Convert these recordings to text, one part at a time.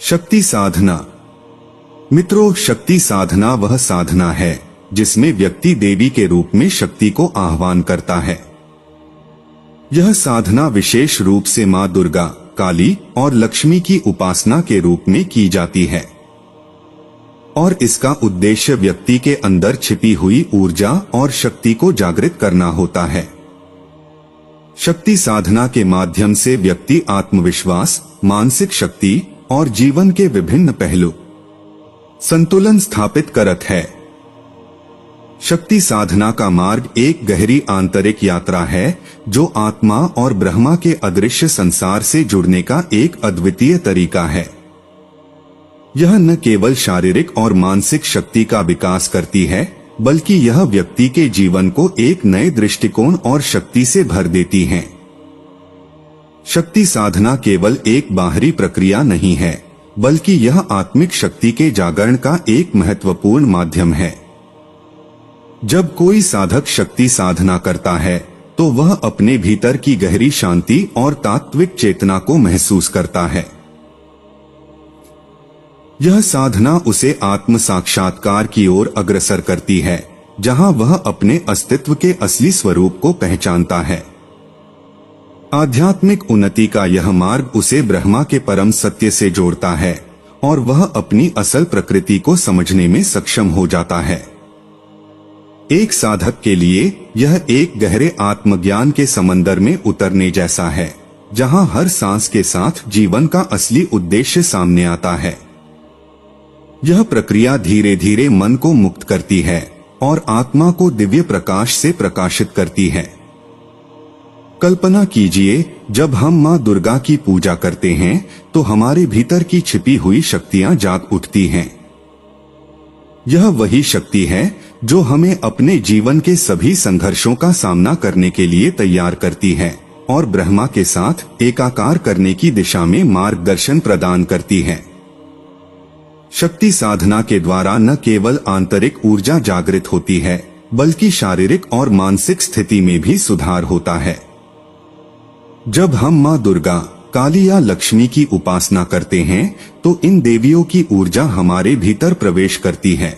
शक्ति साधना। मित्रों, शक्ति साधना वह साधना है जिसमें व्यक्ति देवी के रूप में शक्ति को आह्वान करता है। यह साधना विशेष रूप से मां दुर्गा, काली और लक्ष्मी की उपासना के रूप में की जाती है और इसका उद्देश्य व्यक्ति के अंदर छिपी हुई ऊर्जा और शक्ति को जागृत करना होता है। शक्ति साधना के माध्यम से व्यक्ति आत्मविश्वास, मानसिक शक्ति और जीवन के विभिन्न पहलू संतुलन स्थापित करत है। शक्ति साधना का मार्ग एक गहरी आंतरिक यात्रा है जो आत्मा और ब्रह्मा के अदृश्य संसार से जुड़ने का एक अद्वितीय तरीका है। यह न केवल शारीरिक और मानसिक शक्ति का विकास करती है, बल्कि यह व्यक्ति के जीवन को एक नए दृष्टिकोण और शक्ति से भर देती है। शक्ति साधना केवल एक बाहरी प्रक्रिया नहीं है, बल्कि यह आत्मिक शक्ति के जागरण का एक महत्वपूर्ण माध्यम है। जब कोई साधक शक्ति साधना करता है तो वह अपने भीतर की गहरी शांति और तात्विक चेतना को महसूस करता है। यह साधना उसे आत्म साक्षात्कार की ओर अग्रसर करती है, जहां वह अपने अस्तित्व के असली स्वरूप को पहचानता है। आध्यात्मिक उन्नति का यह मार्ग उसे ब्रह्मा के परम सत्य से जोड़ता है और वह अपनी असल प्रकृति को समझने में सक्षम हो जाता है। एक साधक के लिए यह एक गहरे आत्मज्ञान के समंदर में उतरने जैसा है, जहां हर सांस के साथ जीवन का असली उद्देश्य सामने आता है। यह प्रक्रिया धीरे धीरे मन को मुक्त करती है और आत्मा को दिव्य प्रकाश से प्रकाशित करती है। कल्पना कीजिए, जब हम मां दुर्गा की पूजा करते हैं तो हमारे भीतर की छिपी हुई शक्तियां जाग उठती हैं। यह वही शक्ति है जो हमें अपने जीवन के सभी संघर्षों का सामना करने के लिए तैयार करती है और ब्रह्मा के साथ एकाकार करने की दिशा में मार्गदर्शन प्रदान करती है। शक्ति साधना के द्वारा न केवल आंतरिक ऊर्जा जागृत होती है, बल्कि शारीरिक और मानसिक स्थिति में भी सुधार होता है। जब हम मां दुर्गा, काली या लक्ष्मी की उपासना करते हैं तो इन देवियों की ऊर्जा हमारे भीतर प्रवेश करती है।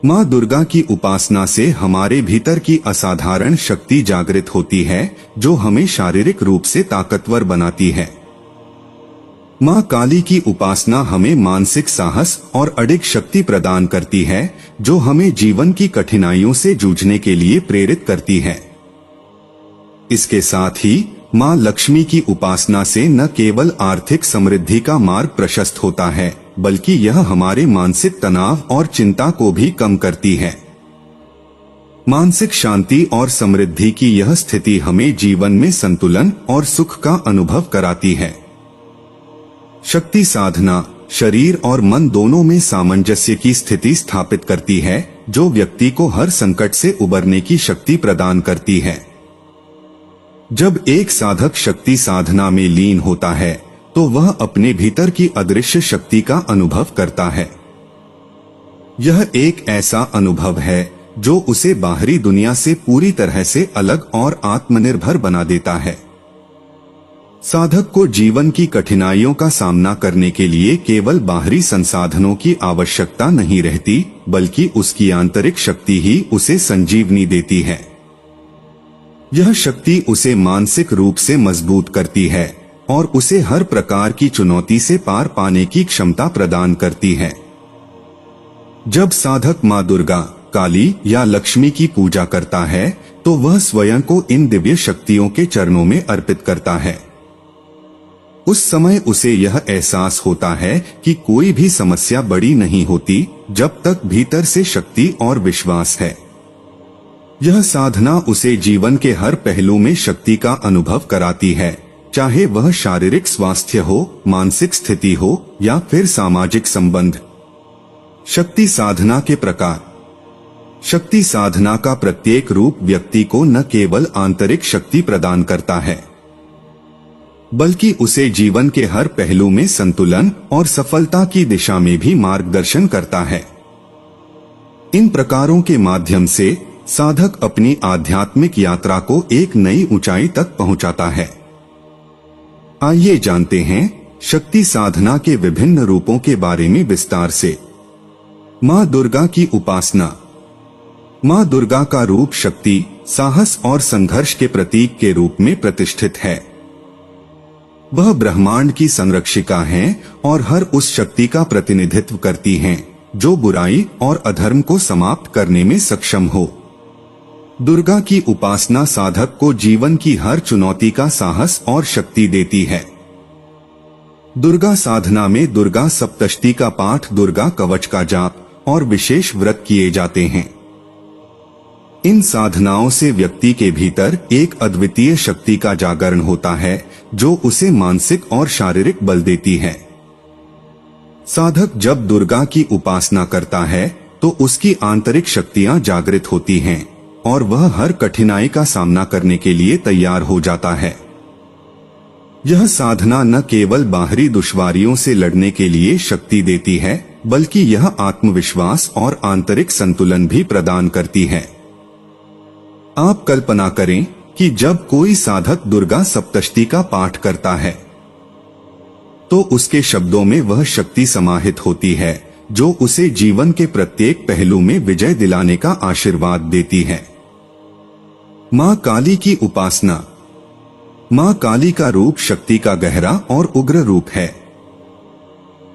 मां दुर्गा की उपासना से हमारे भीतर की असाधारण शक्ति जागृत होती है जो हमें शारीरिक रूप से ताकतवर बनाती है। मां काली की उपासना हमें मानसिक साहस और अडिग शक्ति प्रदान करती है जो हमें जीवन की कठिनाइयों से जूझने के लिए प्रेरित करती है। इसके साथ ही मां लक्ष्मी की उपासना से न केवल आर्थिक समृद्धि का मार्ग प्रशस्त होता है, बल्कि यह हमारे मानसिक तनाव और चिंता को भी कम करती है। मानसिक शांति और समृद्धि की यह स्थिति हमें जीवन में संतुलन और सुख का अनुभव कराती है। शक्ति साधना शरीर और मन दोनों में सामंजस्य की स्थिति स्थापित करती है, जो व्यक्ति को हर संकट से उबरने की शक्ति प्रदान करती है। जब एक साधक शक्ति साधना में लीन होता है तो वह अपने भीतर की अदृश्य शक्ति का अनुभव करता है। यह एक ऐसा अनुभव है जो उसे बाहरी दुनिया से पूरी तरह से अलग और आत्मनिर्भर बना देता है। साधक को जीवन की कठिनाइयों का सामना करने के लिए केवल बाहरी संसाधनों की आवश्यकता नहीं रहती, बल्कि उसकी आंतरिक शक्ति ही उसे संजीवनी देती है। यह शक्ति उसे मानसिक रूप से मजबूत करती है और उसे हर प्रकार की चुनौती से पार पाने की क्षमता प्रदान करती है। जब साधक मां दुर्गा, काली या लक्ष्मी की पूजा करता है तो वह स्वयं को इन दिव्य शक्तियों के चरणों में अर्पित करता है। उस समय उसे यह एहसास होता है कि कोई भी समस्या बड़ी नहीं होती जब तक भीतर से शक्ति और विश्वास है। यह साधना उसे जीवन के हर पहलू में शक्ति का अनुभव कराती है, चाहे वह शारीरिक स्वास्थ्य हो, मानसिक स्थिति हो या फिर सामाजिक संबंध। शक्ति साधना के प्रकार। शक्ति साधना का प्रत्येक रूप व्यक्ति को न केवल आंतरिक शक्ति प्रदान करता है, बल्कि उसे जीवन के हर पहलू में संतुलन और सफलता की दिशा में भी मार्गदर्शन करता है। इन प्रकारों के माध्यम से साधक अपनी आध्यात्मिक यात्रा को एक नई ऊंचाई तक पहुंचाता है। आइए जानते हैं शक्ति साधना के विभिन्न रूपों के बारे में विस्तार से। माँ दुर्गा की उपासना। माँ दुर्गा का रूप शक्ति, साहस और संघर्ष के प्रतीक के रूप में प्रतिष्ठित है। वह ब्रह्मांड की संरक्षिका हैं और हर उस शक्ति का प्रतिनिधित्व करती हैं जो बुराई और अधर्म को समाप्त करने में सक्षम हो। दुर्गा की उपासना साधक को जीवन की हर चुनौती का साहस और शक्ति देती है। दुर्गा साधना में दुर्गा सप्तशती का पाठ, दुर्गा कवच का जाप और विशेष व्रत किए जाते हैं। इन साधनाओं से व्यक्ति के भीतर एक अद्वितीय शक्ति का जागरण होता है जो उसे मानसिक और शारीरिक बल देती है। साधक जब दुर्गा की उपासना करता है तो उसकी आंतरिक शक्तियां जागृत होती हैं और वह हर कठिनाई का सामना करने के लिए तैयार हो जाता है। यह साधना न केवल बाहरी दुश्वारियों से लड़ने के लिए शक्ति देती है, बल्कि यह आत्मविश्वास और आंतरिक संतुलन भी प्रदान करती है। आप कल्पना करें कि जब कोई साधक दुर्गा सप्तशती का पाठ करता है तो उसके शब्दों में वह शक्ति समाहित होती है जो उसे जीवन के प्रत्येक पहलू में विजय दिलाने का आशीर्वाद देती है। माँ काली की उपासना। माँ काली का रूप शक्ति का गहरा और उग्र रूप है।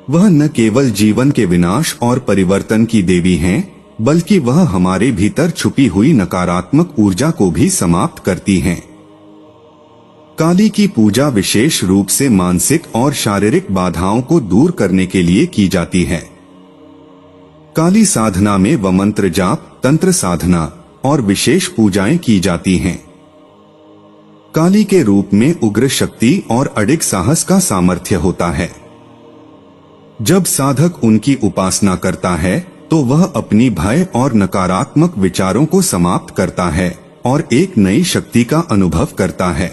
वह न केवल जीवन के विनाश और परिवर्तन की देवी हैं, बल्कि वह हमारे भीतर छुपी हुई नकारात्मक ऊर्जा को भी समाप्त करती हैं। काली की पूजा विशेष रूप से मानसिक और शारीरिक बाधाओं को दूर करने के लिए की जाती है। काली साधना में वमंत्र जाप, तंत्र साधना और विशेष पूजाएं की जाती हैं। काली के रूप में उग्र शक्ति और अडिग साहस का सामर्थ्य होता है। जब साधक उनकी उपासना करता है तो वह अपनी भय और नकारात्मक विचारों को समाप्त करता है और एक नई शक्ति का अनुभव करता है।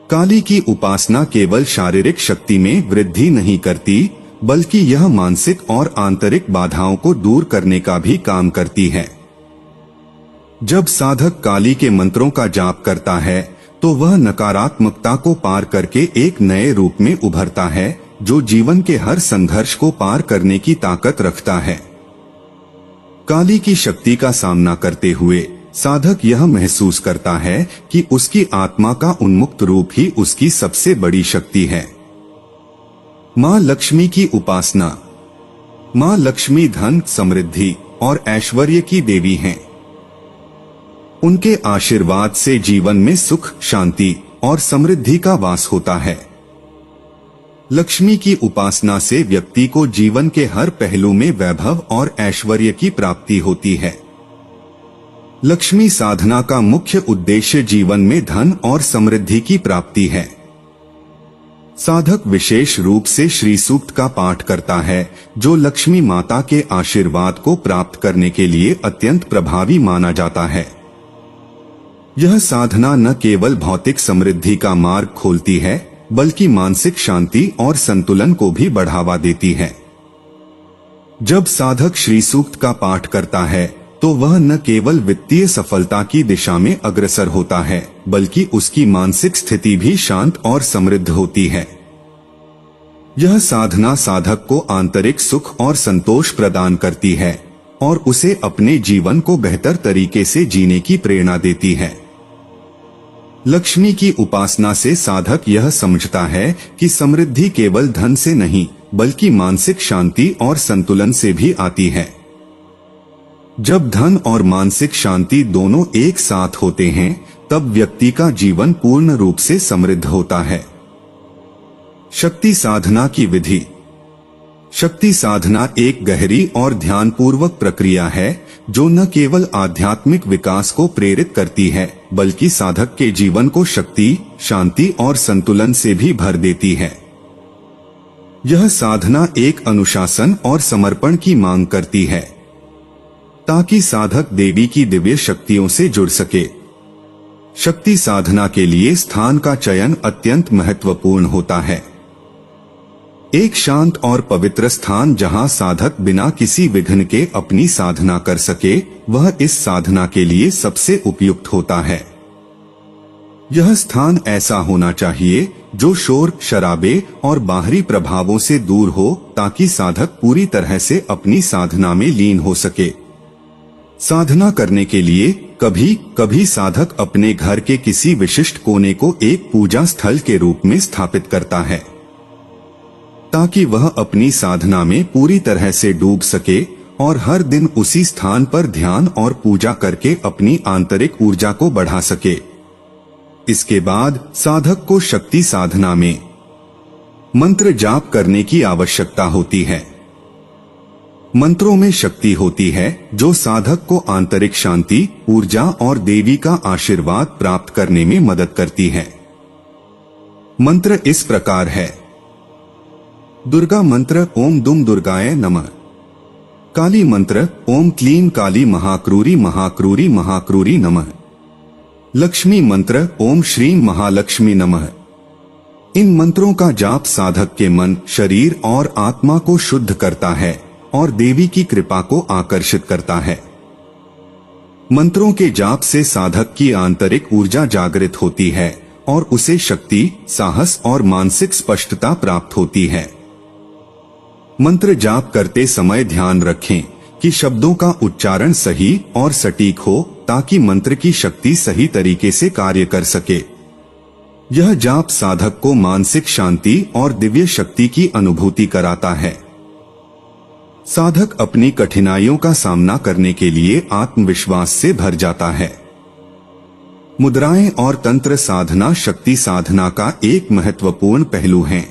काली की उपासना केवल शारीरिक शक्ति में वृद्धि नहीं करती, बल्कि यह मानसिक और आंतरिक बाधाओं को दूर करने का भी काम करती है। जब साधक काली के मंत्रों का जाप करता है तो वह नकारात्मकता को पार करके एक नए रूप में उभरता है जो जीवन के हर संघर्ष को पार करने की ताकत रखता है। काली की शक्ति का सामना करते हुए साधक यह महसूस करता है कि उसकी आत्मा का उन्मुक्त रूप ही उसकी सबसे बड़ी शक्ति है। माँ लक्ष्मी की उपासना। माँ लक्ष्मी धन, समृद्धि और ऐश्वर्य की देवी हैं। उनके आशीर्वाद से जीवन में सुख, शांति और समृद्धि का वास होता है। लक्ष्मी की उपासना से व्यक्ति को जीवन के हर पहलू में वैभव और ऐश्वर्य की प्राप्ति होती है। लक्ष्मी साधना का मुख्य उद्देश्य जीवन में धन और समृद्धि की प्राप्ति है। साधक विशेष रूप से श्री सूक्त का पाठ करता है जो लक्ष्मी माता के आशीर्वाद को प्राप्त करने के लिए अत्यंत प्रभावी माना जाता है। यह साधना न केवल भौतिक समृद्धि का मार्ग खोलती है, बल्कि मानसिक शांति और संतुलन को भी बढ़ावा देती है। जब साधक श्री सूक्त का पाठ करता है तो वह न केवल वित्तीय सफलता की दिशा में अग्रसर होता है, बल्कि उसकी मानसिक स्थिति भी शांत और समृद्ध होती है। यह साधना साधक को आंतरिक सुख और संतोष प्रदान करती है और उसे अपने जीवन को बेहतर तरीके से जीने की प्रेरणा देती है। लक्ष्मी की उपासना से साधक यह समझता है कि समृद्धि केवल धन से नहीं, बल्कि मानसिक शांति और संतुलन से भी आती है। जब धन और मानसिक शांति दोनों एक साथ होते हैं, तब व्यक्ति का जीवन पूर्ण रूप से समृद्ध होता है। शक्ति साधना की विधि। शक्ति साधना एक गहरी और ध्यानपूर्वक प्रक्रिया है जो न केवल आध्यात्मिक विकास को प्रेरित करती है, बल्कि साधक के जीवन को शक्ति, शांति और संतुलन से भी भर देती है। यह साधना एक अनुशासन और समर्पण की मांग करती है ताकि साधक देवी की दिव्य शक्तियों से जुड़ सके। शक्ति साधना के लिए स्थान का चयन अत्यंत महत्वपूर्ण होता है। एक शांत और पवित्र स्थान जहां साधक बिना किसी विघ्न के अपनी साधना कर सके, वह इस साधना के लिए सबसे उपयुक्त होता है। यह स्थान ऐसा होना चाहिए जो शोर शराबे और बाहरी प्रभावों से दूर हो, ताकि साधक पूरी तरह से अपनी साधना में लीन हो सके। साधना करने के लिए कभी कभी साधक अपने घर के किसी विशिष्ट कोने को एक पूजा स्थल के रूप में स्थापित करता है, ताकि वह अपनी साधना में पूरी तरह से डूब सके और हर दिन उसी स्थान पर ध्यान और पूजा करके अपनी आंतरिक ऊर्जा को बढ़ा सके। इसके बाद साधक को शक्ति साधना में मंत्र जाप करने की आवश्यकता होती है। मंत्रों में शक्ति होती है जो साधक को आंतरिक शांति, ऊर्जा और देवी का आशीर्वाद प्राप्त करने में मदद करती है। मंत्र इस प्रकार है। दुर्गा मंत्र ओम दुम दुर्गाय नमः। काली मंत्र ओम क्लीं काली महाक्रूरी महाक्रूरी महाक्रूरी नमः। लक्ष्मी मंत्र ओम श्रीं महालक्ष्मी नमः। इन मंत्रों का जाप साधक के मन, शरीर और आत्मा को शुद्ध करता है और देवी की कृपा को आकर्षित करता है। मंत्रों के जाप से साधक की आंतरिक ऊर्जा जागृत होती है और उसे शक्ति, साहस और मानसिक स्पष्टता प्राप्त होती है। मंत्र जाप करते समय ध्यान रखें कि शब्दों का उच्चारण सही और सटीक हो, ताकि मंत्र की शक्ति सही तरीके से कार्य कर सके। यह जाप साधक को मानसिक शांति और दिव्य शक्ति की अनुभूति कराता है। साधक अपनी कठिनाइयों का सामना करने के लिए आत्मविश्वास से भर जाता है। मुद्राएं और तंत्र साधना शक्ति साधना का एक महत्वपूर्ण पहलू है।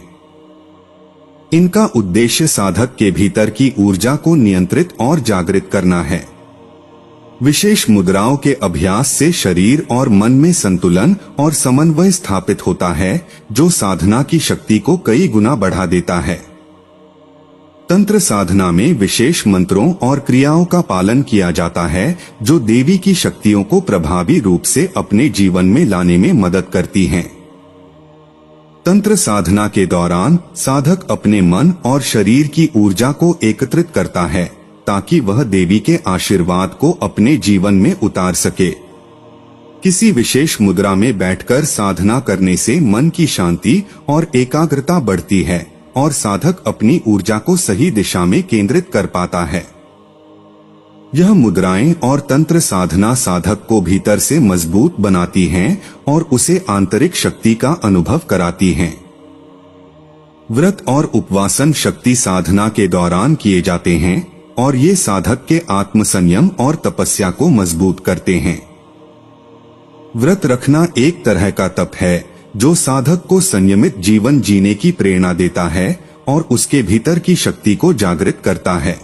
इनका उद्देश्य साधक के भीतर की ऊर्जा को नियंत्रित और जागृत करना है। विशेष मुद्राओं के अभ्यास से शरीर और मन में संतुलन और समन्वय स्थापित होता है, जो साधना की शक्ति को कई गुना बढ़ा देता है। तंत्र साधना में विशेष मंत्रों और क्रियाओं का पालन किया जाता है, जो देवी की शक्तियों को प्रभावी रूप से अपने जीवन में लाने में मदद करती हैं। तंत्र साधना के दौरान साधक अपने मन और शरीर की ऊर्जा को एकत्रित करता है, ताकि वह देवी के आशीर्वाद को अपने जीवन में उतार सके। किसी विशेष मुद्रा में बैठकर साधना करने से मन की शांति और एकाग्रता बढ़ती है और साधक अपनी ऊर्जा को सही दिशा में केंद्रित कर पाता है। यह मुद्राएं और तंत्र साधना साधक को भीतर से मजबूत बनाती हैं और उसे आंतरिक शक्ति का अनुभव कराती हैं। व्रत और उपवासन शक्ति साधना के दौरान किए जाते हैं और ये साधक के आत्मसंयम और तपस्या को मजबूत करते हैं। व्रत रखना एक तरह का तप है जो साधक को संयमित जीवन जीने की प्रेरणा देता है और उसके भीतर की शक्ति को जागृत करता है।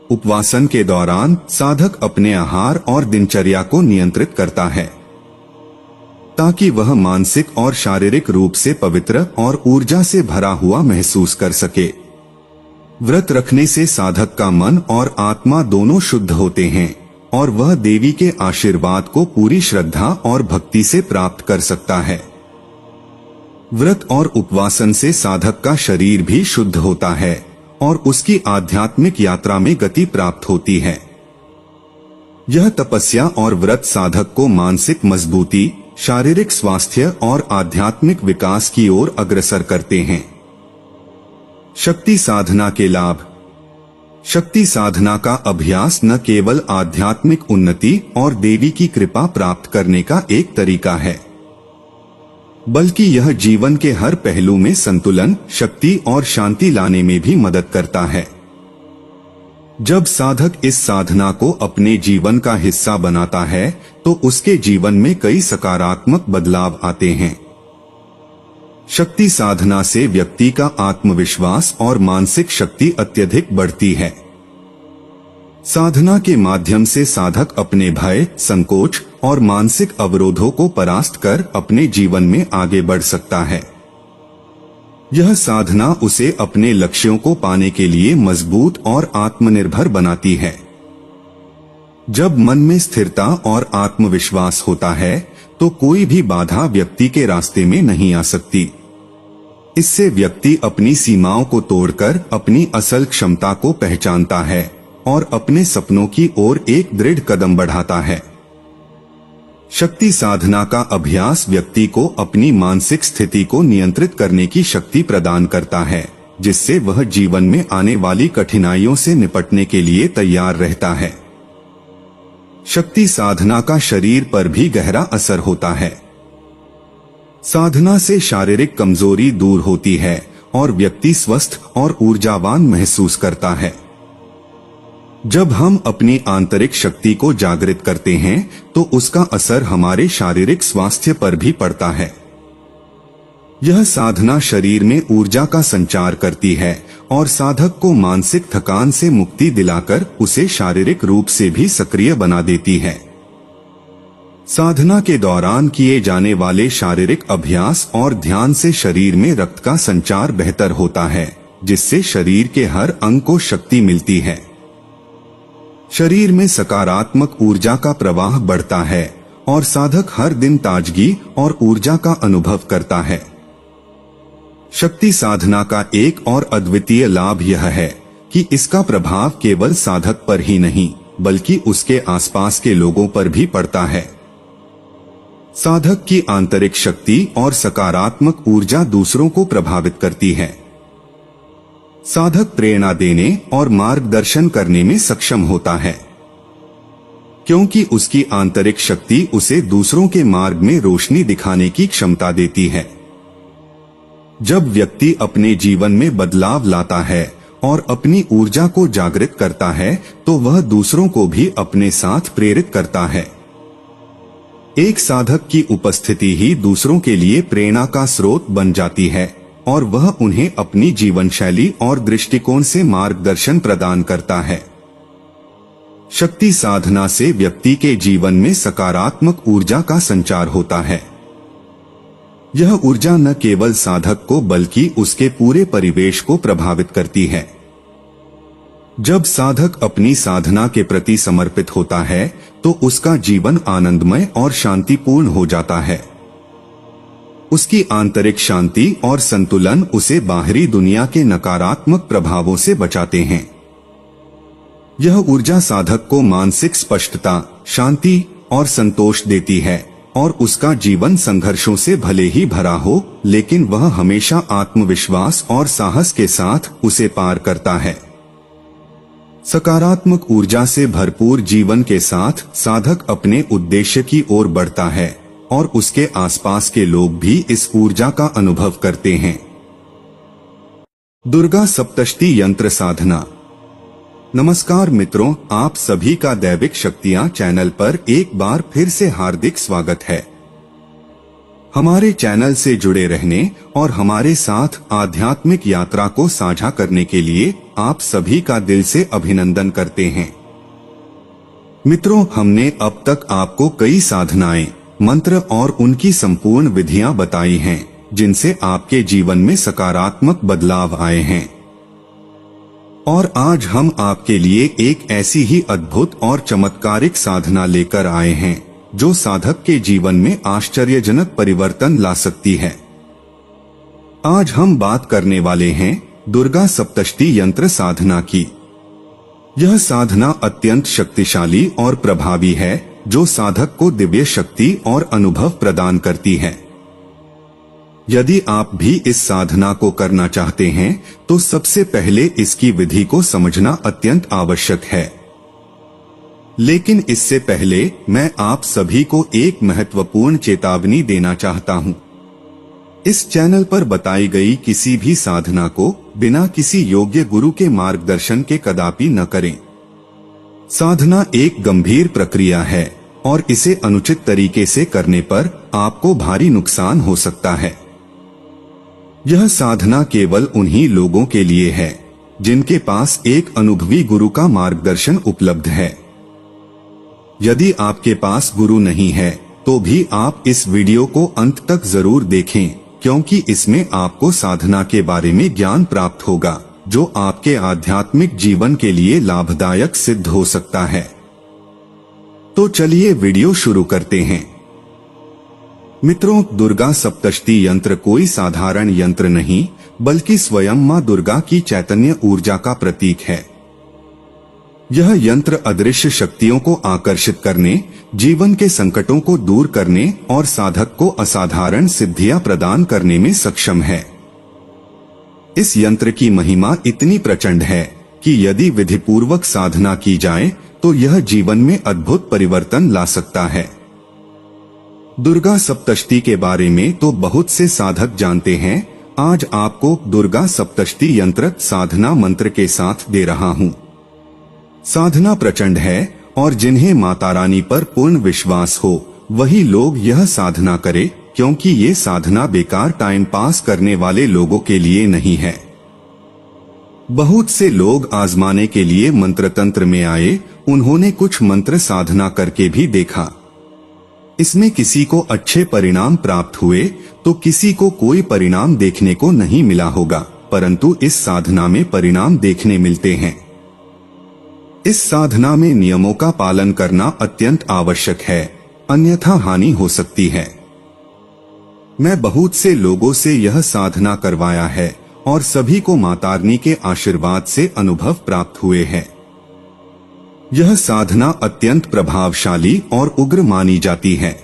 उपवासन के दौरान साधक अपने आहार और दिनचर्या को नियंत्रित करता है, ताकि वह मानसिक और शारीरिक रूप से पवित्र और ऊर्जा से भरा हुआ महसूस कर सके। व्रत रखने से साधक का मन और आत्मा दोनों शुद्ध होते हैं और वह देवी के आशीर्वाद को पूरी श्रद्धा और भक्ति से प्राप्त कर सकता है। व्रत और उपवासन से साधक का शरीर भी शुद्ध होता है और उसकी आध्यात्मिक यात्रा में गति प्राप्त होती है। यह तपस्या और व्रत साधक को मानसिक मजबूती, शारीरिक स्वास्थ्य और आध्यात्मिक विकास की ओर अग्रसर करते हैं। शक्ति साधना के लाभ। शक्ति साधना का अभ्यास न केवल आध्यात्मिक उन्नति और देवी की कृपा प्राप्त करने का एक तरीका है, बल्कि यह जीवन के हर पहलू में संतुलन, शक्ति और शांति लाने में भी मदद करता है। जब साधक इस साधना को अपने जीवन का हिस्सा बनाता है, तो उसके जीवन में कई सकारात्मक बदलाव आते हैं। शक्ति साधना से व्यक्ति का आत्मविश्वास और मानसिक शक्ति अत्यधिक बढ़ती है। साधना के माध्यम से साधक अपने भय, संकोच और मानसिक अवरोधों को परास्त कर अपने जीवन में आगे बढ़ सकता है। यह साधना उसे अपने लक्ष्यों को पाने के लिए मजबूत और आत्मनिर्भर बनाती है। जब मन में स्थिरता और आत्मविश्वास होता है, तो कोई भी बाधा व्यक्ति के रास्ते में नहीं आ सकती। इससे व्यक्ति अपनी सीमाओं को तोड़कर अपनी असल क्षमता को पहचानता है और अपने सपनों की ओर एक दृढ़ कदम बढ़ाता है। शक्ति साधना का अभ्यास व्यक्ति को अपनी मानसिक स्थिति को नियंत्रित करने की शक्ति प्रदान करता है, जिससे वह जीवन में आने वाली कठिनाइयों से निपटने के लिए तैयार रहता है। शक्ति साधना का शरीर पर भी गहरा असर होता है। साधना से शारीरिक कमजोरी दूर होती है और व्यक्ति स्वस्थ और ऊर्जावान महसूस करता है। जब हम अपनी आंतरिक शक्ति को जागृत करते हैं तो उसका असर हमारे शारीरिक स्वास्थ्य पर भी पड़ता है। यह साधना शरीर में ऊर्जा का संचार करती है और साधक को मानसिक थकान से मुक्ति दिलाकर उसे शारीरिक रूप से भी सक्रिय बना देती है। साधना के दौरान किए जाने वाले शारीरिक अभ्यास और ध्यान से शरीर में रक्त का संचार बेहतर होता है, जिससे शरीर के हर अंग को शक्ति मिलती है। शरीर में सकारात्मक ऊर्जा का प्रवाह बढ़ता है और साधक हर दिन ताजगी और ऊर्जा का अनुभव करता है। शक्ति साधना का एक और अद्वितीय लाभ यह है कि इसका प्रभाव केवल साधक पर ही नहीं बल्कि उसके आसपास के लोगों पर भी पड़ता है। साधक की आंतरिक शक्ति और सकारात्मक ऊर्जा दूसरों को प्रभावित करती है। साधक प्रेरणा देने और मार्गदर्शन करने में सक्षम होता है, क्योंकि उसकी आंतरिक शक्ति उसे दूसरों के मार्ग में रोशनी दिखाने की क्षमता देती है। जब व्यक्ति अपने जीवन में बदलाव लाता है और अपनी ऊर्जा को जागृत करता है तो वह दूसरों को भी अपने साथ प्रेरित करता है। एक साधक की उपस्थिति ही दूसरों के लिए प्रेरणा का स्रोत बन जाती है और वह उन्हें अपनी जीवन शैली और दृष्टिकोण से मार्गदर्शन प्रदान करता है। शक्ति साधना से व्यक्ति के जीवन में सकारात्मक ऊर्जा का संचार होता है। यह ऊर्जा न केवल साधक को बल्कि उसके पूरे परिवेश को प्रभावित करती है। जब साधक अपनी साधना के प्रति समर्पित होता है तो उसका जीवन आनंदमय और शांतिपूर्ण हो जाता है। उसकी आंतरिक शांति और संतुलन उसे बाहरी दुनिया के नकारात्मक प्रभावों से बचाते हैं। यह ऊर्जा साधक को मानसिक स्पष्टता, शांति और संतोष देती है और उसका जीवन संघर्षों से भले ही भरा हो, लेकिन वह हमेशा आत्मविश्वास और साहस के साथ उसे पार करता है। सकारात्मक ऊर्जा से भरपूर जीवन के साथ साधक अपने उद्देश्य की ओर बढ़ता है और उसके आसपास के लोग भी इस ऊर्जा का अनुभव करते हैं। दुर्गा सप्तशती यंत्र साधना। नमस्कार मित्रों, आप सभी का दैविक शक्तियां चैनल पर एक बार फिर से हार्दिक स्वागत है। हमारे चैनल से जुड़े रहने और हमारे साथ आध्यात्मिक यात्रा को साझा करने के लिए आप सभी का दिल से अभिनंदन करते हैं। मित्रों, हमने अब तक आपको कई साधनाएं, मंत्र और उनकी संपूर्ण विधियां बताई हैं, जिनसे आपके जीवन में सकारात्मक बदलाव आए हैं। और आज हम आपके लिए एक ऐसी ही अद्भुत और चमत्कारिक साधना लेकर आए हैं जो साधक के जीवन में आश्चर्यजनक परिवर्तन ला सकती है। आज हम बात करने वाले हैं दुर्गा सप्तशती यंत्र साधना की। यह साधना अत्यंत शक्तिशाली और प्रभावी है जो साधक को दिव्य शक्ति और अनुभव प्रदान करती है। यदि आप भी इस साधना को करना चाहते हैं तो सबसे पहले इसकी विधि को समझना अत्यंत आवश्यक है। लेकिन इससे पहले मैं आप सभी को एक महत्वपूर्ण चेतावनी देना चाहता हूं। इस चैनल पर बताई गई किसी भी साधना को बिना किसी योग्य गुरु के मार्गदर्शन के कदापि न करें। साधना एक गंभीर प्रक्रिया है और इसे अनुचित तरीके से करने पर आपको भारी नुकसान हो सकता है। यह साधना केवल उन्हीं लोगों के लिए है जिनके पास एक अनुभवी गुरु का मार्गदर्शन उपलब्ध है। यदि आपके पास गुरु नहीं है तो भी आप इस वीडियो को अंत तक जरूर देखें, क्योंकि इसमें आपको साधना के बारे में ज्ञान प्राप्त होगा जो आपके आध्यात्मिक जीवन के लिए लाभदायक सिद्ध हो सकता है। तो चलिए वीडियो शुरू करते हैं। मित्रों, दुर्गा सप्तशती यंत्र कोई साधारण यंत्र नहीं बल्कि स्वयं मां दुर्गा की चैतन्य ऊर्जा का प्रतीक है। यह यंत्र अदृश्य शक्तियों को आकर्षित करने, जीवन के संकटों को दूर करने और साधक को असाधारण सिद्धियां प्रदान करने में सक्षम है। इस यंत्र की महिमा इतनी प्रचंड है कि यदि विधिपूर्वक साधना की जाए तो यह जीवन में अद्भुत परिवर्तन ला सकता है। दुर्गा सप्तशती के बारे में तो बहुत से साधक जानते हैं। आज आपको दुर्गा सप्तशती यंत्र साधना मंत्र के साथ दे रहा हूँ। साधना प्रचंड है और जिन्हें माता रानी पर पूर्ण विश्वास हो वही लोग यह साधना करें, क्योंकि ये साधना बेकार टाइम पास करने वाले लोगों के लिए नहीं है। बहुत से लोग आजमाने के लिए मंत्र तंत्र में आए, उन्होंने कुछ मंत्र साधना करके भी देखा। इसमें किसी को अच्छे परिणाम प्राप्त हुए तो किसी को कोई परिणाम देखने को नहीं मिला होगा, परंतु इस साधना में परिणाम देखने मिलते हैं। इस साधना में नियमों का पालन करना अत्यंत आवश्यक है, अन्यथा हानि हो सकती है। मैं बहुत से लोगों से यह साधना करवाया है और सभी को मातारानी के आशीर्वाद से अनुभव प्राप्त हुए हैं। यह साधना अत्यंत प्रभावशाली और उग्र मानी जाती है।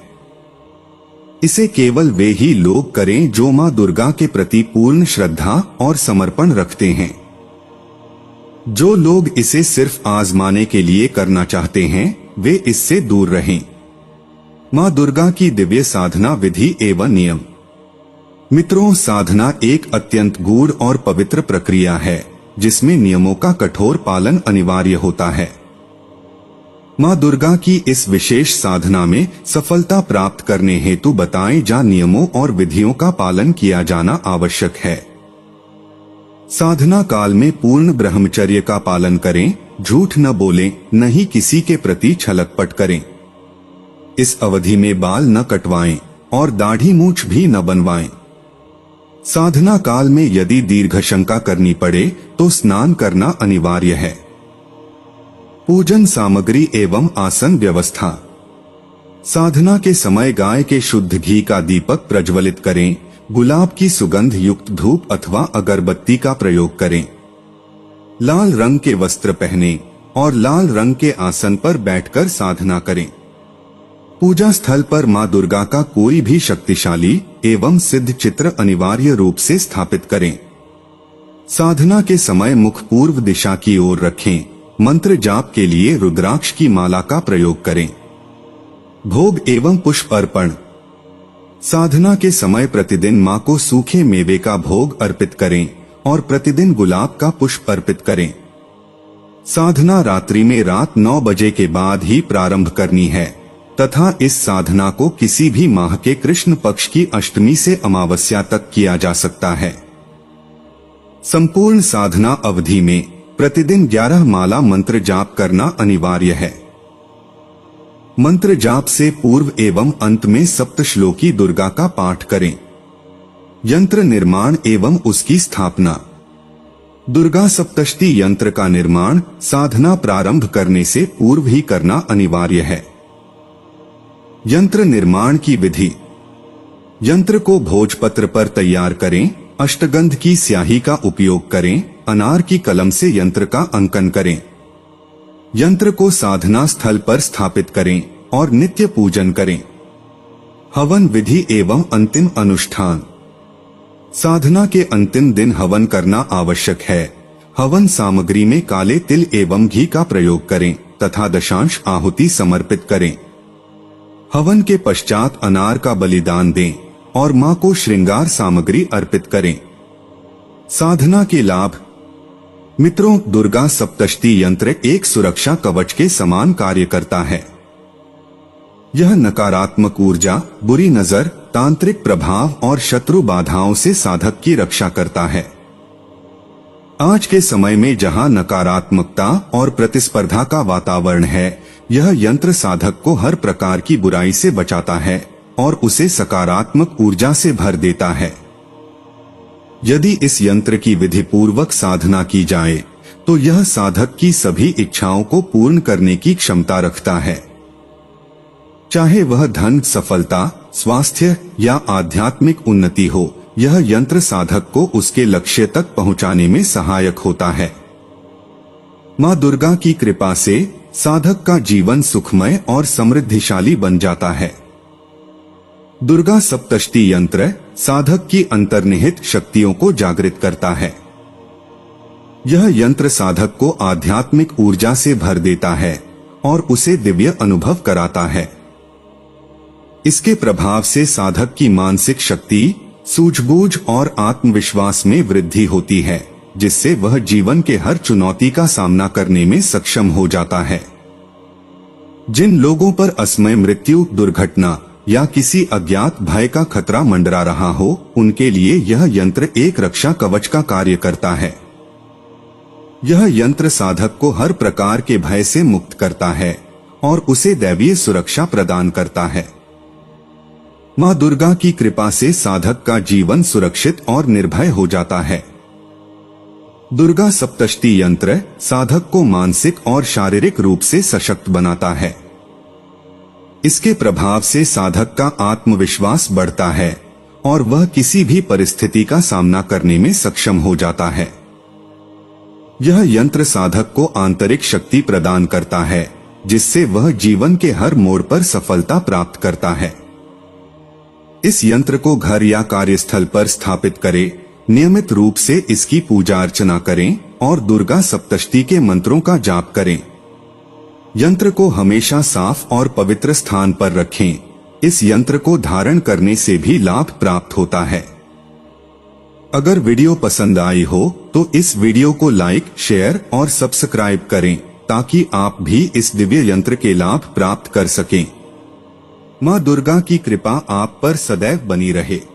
इसे केवल वे ही लोग करें जो मां दुर्गा के प्रति पूर्ण श्रद्धा और समर्पण रखते हैं। जो लोग इसे सिर्फ आजमाने के लिए करना चाहते हैं वे इससे दूर रहें। मां दुर्गा की दिव्य साधना विधि एवं नियम। मित्रों, साधना एक अत्यंत गूढ़ और पवित्र प्रक्रिया है जिसमें नियमों का कठोर पालन अनिवार्य होता है। मां दुर्गा की इस विशेष साधना में सफलता प्राप्त करने हेतु बताए जा नियमों और विधियों का पालन किया जाना आवश्यक है। साधना काल में पूर्ण ब्रह्मचर्य का पालन करें, झूठ न बोलें, न ही किसी के प्रति छलकपट करें। इस अवधि में बाल न कटवाएं और दाढ़ी मूछ भी न बनवाएं। साधना काल में यदि दीर्घ शंका करनी पड़े तो स्नान करना अनिवार्य है। पूजन सामग्री एवं आसन व्यवस्था। साधना के समय गाय के शुद्ध घी का दीपक प्रज्वलित करें, गुलाब की सुगंध युक्त धूप अथवा अगरबत्ती का प्रयोग करें। लाल रंग के वस्त्र पहनें और लाल रंग के आसन पर बैठकर साधना करें। पूजा स्थल पर मां दुर्गा का कोई भी शक्तिशाली एवं सिद्ध चित्र अनिवार्य रूप से स्थापित करें। साधना के समय मुख पूर्व दिशा की ओर रखें। मंत्र जाप के लिए रुद्राक्ष की माला का प्रयोग करें। भोग एवं पुष्प अर्पण। साधना के समय प्रतिदिन मां को सूखे मेवे का भोग अर्पित करें और प्रतिदिन गुलाब का पुष्प अर्पित करें। साधना रात्रि में रात 9 बजे के बाद ही प्रारंभ करनी है तथा इस साधना को किसी भी माह के कृष्ण पक्ष की अष्टमी से अमावस्या तक किया जा सकता है। संपूर्ण साधना अवधि में प्रतिदिन 11 माला मंत्र जाप करना अनिवार्य है। मंत्र जाप से पूर्व एवं अंत में सप्तश्लोकी दुर्गा का पाठ करें। यंत्र निर्माण एवं उसकी स्थापना। दुर्गा सप्तशती यंत्र का निर्माण साधना प्रारंभ करने से पूर्व ही करना अनिवार्य है। यंत्र निर्माण की विधि। यंत्र को भोजपत्र पर तैयार करें, अष्टगंध की स्याही का उपयोग करें, अनार की कलम से यंत्र का अंकन करें। यंत्र को साधना स्थल पर स्थापित करें और नित्य पूजन करें। हवन विधि एवं अंतिम अनुष्ठान। साधना के अंतिम दिन हवन करना आवश्यक है। हवन सामग्री में काले तिल एवं घी का प्रयोग करें तथा दशांश आहुति समर्पित करें। हवन के पश्चात अनार का बलिदान दें और मां को श्रृंगार सामग्री अर्पित करें। साधना के लाभ। मित्रों, दुर्गा सप्तशती यंत्र एक सुरक्षा कवच के समान कार्य करता है। यह नकारात्मक ऊर्जा, बुरी नजर, तांत्रिक प्रभाव और शत्रु बाधाओं से साधक की रक्षा करता है। आज के समय में जहां नकारात्मकता और प्रतिस्पर्धा का वातावरण है, यह यंत्र साधक को हर प्रकार की बुराई से बचाता है और उसे सकारात्मक ऊर्जा से भर देता है। यदि इस यंत्र की विधि पूर्वक साधना की जाए तो यह साधक की सभी इच्छाओं को पूर्ण करने की क्षमता रखता है। चाहे वह धन, सफलता, स्वास्थ्य या आध्यात्मिक उन्नति हो, यह यंत्र साधक को उसके लक्ष्य तक पहुंचाने में सहायक होता है। माँ दुर्गा की कृपा से साधक का जीवन सुखमय और समृद्धिशाली बन जाता है। दुर्गा सप्तष्टी यंत्र साधक की अंतर्निहित शक्तियों को जागृत करता है। यह यंत्र साधक को आध्यात्मिक ऊर्जा से भर देता है और उसे दिव्य अनुभव कराता है। इसके प्रभाव से साधक की मानसिक शक्ति, सूझबूझ और आत्मविश्वास में वृद्धि होती है, जिससे वह जीवन के हर चुनौती का सामना करने में सक्षम हो जाता है। जिन लोगों पर असमय मृत्यु, दुर्घटना या किसी अज्ञात भय का खतरा मंडरा रहा हो, उनके लिए यह यंत्र एक रक्षा कवच का कार्य करता है। यह यंत्र साधक को हर प्रकार के भय से मुक्त करता है और उसे दैवीय सुरक्षा प्रदान करता है। माँ दुर्गा की कृपा से साधक का जीवन सुरक्षित और निर्भय हो जाता है। दुर्गा सप्तष्टी यंत्र साधक को मानसिक और शारीरिक रूप से सशक्त बनाता है। इसके प्रभाव से साधक का आत्मविश्वास बढ़ता है और वह किसी भी परिस्थिति का सामना करने में सक्षम हो जाता है। यह यंत्र साधक को आंतरिक शक्ति प्रदान करता है, जिससे वह जीवन के हर मोड़ पर सफलता प्राप्त करता है। इस यंत्र को घर या कार्यस्थल पर स्थापित करें, नियमित रूप से इसकी पूजा अर्चना करें और दुर्गा सप्तष्टी के मंत्रों का जाप करें। यंत्र को हमेशा साफ और पवित्र स्थान पर रखें। इस यंत्र को धारण करने से भी लाभ प्राप्त होता है। अगर वीडियो पसंद आई हो तो इस वीडियो को लाइक, शेयर और सब्सक्राइब करें, ताकि आप भी इस दिव्य यंत्र के लाभ प्राप्त कर सकें। माँ दुर्गा की कृपा आप पर सदैव बनी रहे।